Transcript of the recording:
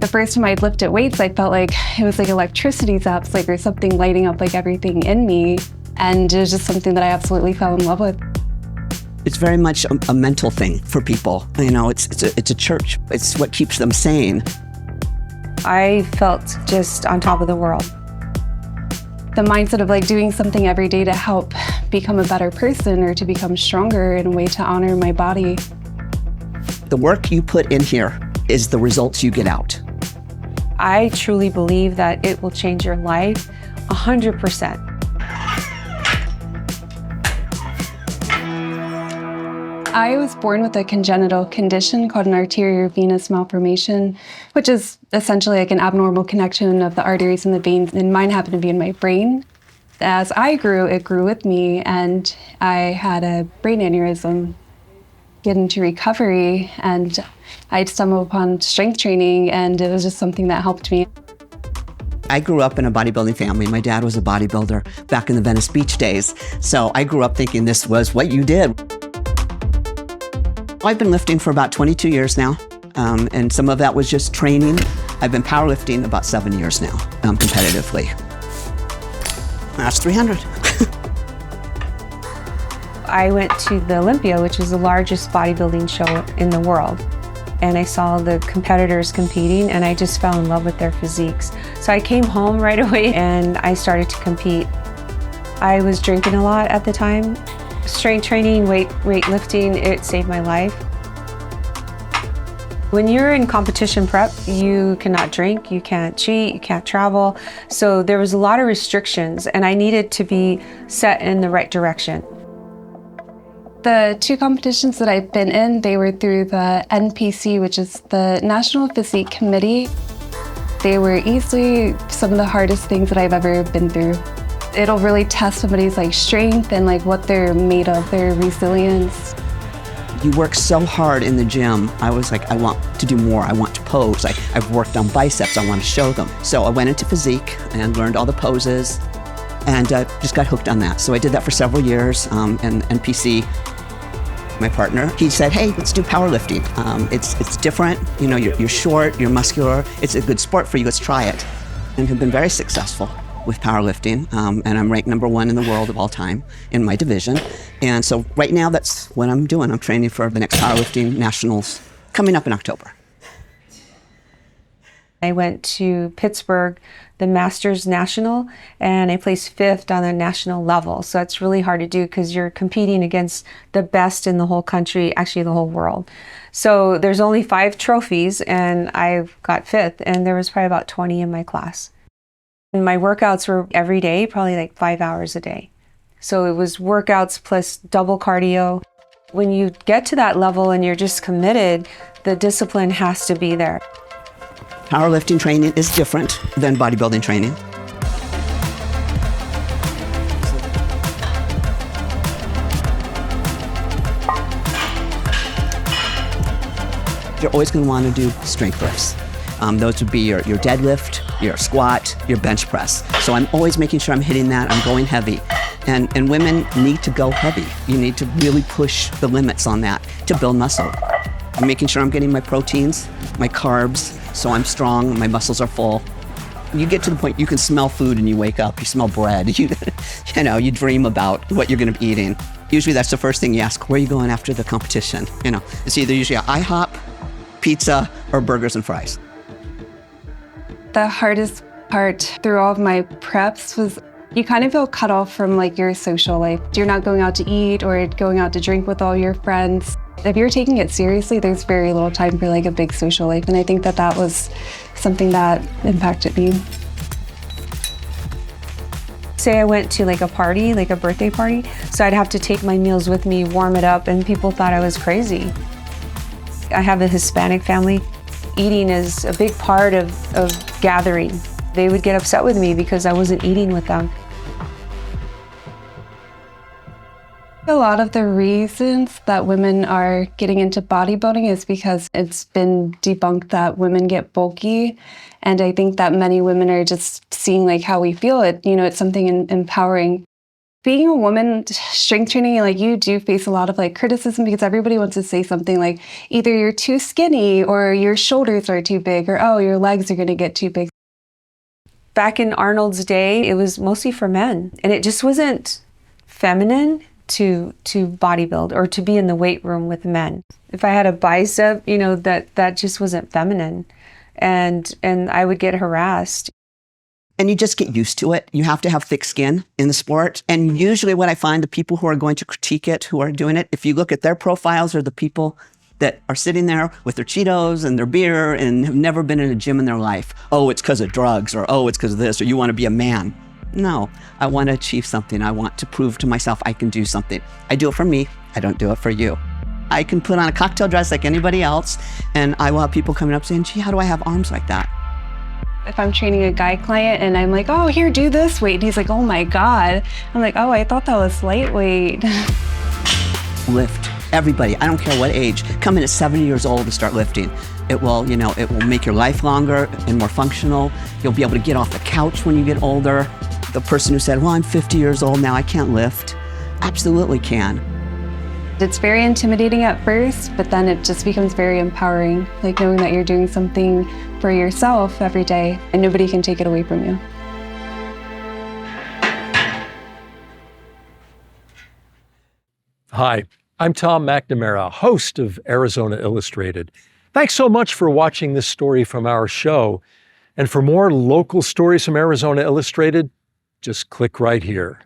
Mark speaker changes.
Speaker 1: The first time I'd lifted weights, I felt like it was like electricity zaps, like there's something lighting up like everything in me. And it was just something that I absolutely fell in love with.
Speaker 2: It's very much a mental thing for people. You know, it's a church. It's what keeps them sane.
Speaker 3: I felt just on top of the world.
Speaker 1: The mindset of like doing something every day to help become a better person or to become stronger in a way to honor my body.
Speaker 2: The work you put in here is the results you get out.
Speaker 3: I truly believe that it will change your life 100%.
Speaker 1: I was born with a congenital condition called an arterial venous malformation, which is essentially like an abnormal connection of the arteries and the veins, and mine happened to be in my brain. As I grew, it grew with me, and I had a brain aneurysm. Get into recovery, and I'd stumbled upon strength training, and it was just something that helped me.
Speaker 2: I grew up in a bodybuilding family. My dad was a bodybuilder back in the Venice Beach days, so I grew up thinking this was what you did. I've been lifting for about 22 years now, and some of that was just training. I've been powerlifting about 7 years now, competitively. That's 300.
Speaker 3: I went to the Olympia, which is the largest bodybuilding show in the world. And I saw the competitors competing, and I just fell in love with their physiques. So I came home right away and I started to compete. I was drinking a lot at the time. Strength training, weightlifting, it saved my life. When you're in competition prep, you cannot drink, you can't cheat, you can't travel. So there was a lot of restrictions, and I needed to be set in the right direction.
Speaker 1: The two competitions that I've been in, they were through the NPC, which is the National Physique Committee. They were easily some of the hardest things that I've ever been through. It'll really test somebody's like strength and like what they're made of, their resilience.
Speaker 2: You work so hard in the gym. I was like, I want to do more. I want to pose. I've worked on biceps. I want to show them. So I went into physique and learned all the poses and just got hooked on that. So I did that for several years. And NPC, my partner, he said, hey, let's do powerlifting. It's different. You know, you're short, you're muscular. It's a good sport for you. Let's try it. And have been very successful with powerlifting, and I'm ranked #1 in the world of all time in my division. And so right now, that's what I'm doing. I'm training for the next powerlifting nationals coming up in October.
Speaker 3: I went to Pittsburgh, the Masters National, and I placed 5th on the national level. So it's really hard to do because you're competing against the best in the whole country, actually the whole world. So there's only 5 trophies, and I got 5th, and there was probably about 20 in my class. And my workouts were every day, probably like 5 hours a day. So it was workouts plus double cardio. When you get to that level and you're just committed, the discipline has to be there.
Speaker 2: Powerlifting training is different than bodybuilding training. You're always going to want to do strength lifts. Those would be your deadlift, your squat, your bench press. So I'm always making sure I'm hitting that, I'm going heavy. And women need to go heavy. You need to really push the limits on that to build muscle. I'm making sure I'm getting my proteins, my carbs, so I'm strong, my muscles are full. You get to the point you can smell food and you wake up, you smell bread, you know, you dream about what you're gonna be eating. Usually that's the first thing you ask, where are you going after the competition? You know, it's either usually IHOP, pizza, or burgers and fries.
Speaker 1: The hardest part through all of my preps was you kind of feel cut off from like your social life. You're not going out to eat or going out to drink with all your friends. If you're taking it seriously, there's very little time for like a big social life. And I think that that was something that impacted me.
Speaker 3: Say I went to like a party, like a birthday party, so I'd have to take my meals with me, warm it up, and people thought I was crazy. I have a Hispanic family. Eating is a big part of gathering. They would get upset with me because I wasn't eating with them.
Speaker 1: A lot of the reasons that women are getting into bodybuilding is because it's been debunked that women get bulky. And I think that many women are just seeing like how we feel it. You know, it's something empowering. Being a woman, strength training, like you do face a lot of like criticism because everybody wants to say something like either you're too skinny or your shoulders are too big or, oh, your legs are going to get too big.
Speaker 3: Back in Arnold's day, it was mostly for men, and it just wasn't feminine to bodybuild or to be in the weight room with men. If I had a bicep, you know, that just wasn't feminine, and I would get harassed.
Speaker 2: And you just get used to it. You have to have thick skin in the sport. And usually what I find, the people who are going to critique it, who are doing it, if you look at their profiles, are the people that are sitting there with their Cheetos and their beer and have never been in a gym in their life. Oh, it's because of drugs, or oh, it's because of this, or you want to be a man. No, I want to achieve something. I want to prove to myself I can do something. I do it for me. I don't do it for you. I can put on a cocktail dress like anybody else, and I will have people coming up saying, gee, how do I have arms like that?
Speaker 1: If I'm training a guy client and I'm like, oh, here, do this weight. And he's like, oh my God. I'm like, oh, I thought that was lightweight.
Speaker 2: Lift. Everybody, I don't care what age, come in at 70 years old to start lifting. It will, you know, it will make your life longer and more functional. You'll be able to get off the couch when you get older. The person who said, well, I'm 50 years old now, I can't lift. Absolutely can.
Speaker 1: It's very intimidating at first, but then it just becomes very empowering, like knowing that you're doing something for yourself every day and nobody can take it away from you.
Speaker 4: Hi, I'm Tom McNamara, host of Arizona Illustrated. Thanks so much for watching this story from our show. And for more local stories from Arizona Illustrated, just click right here.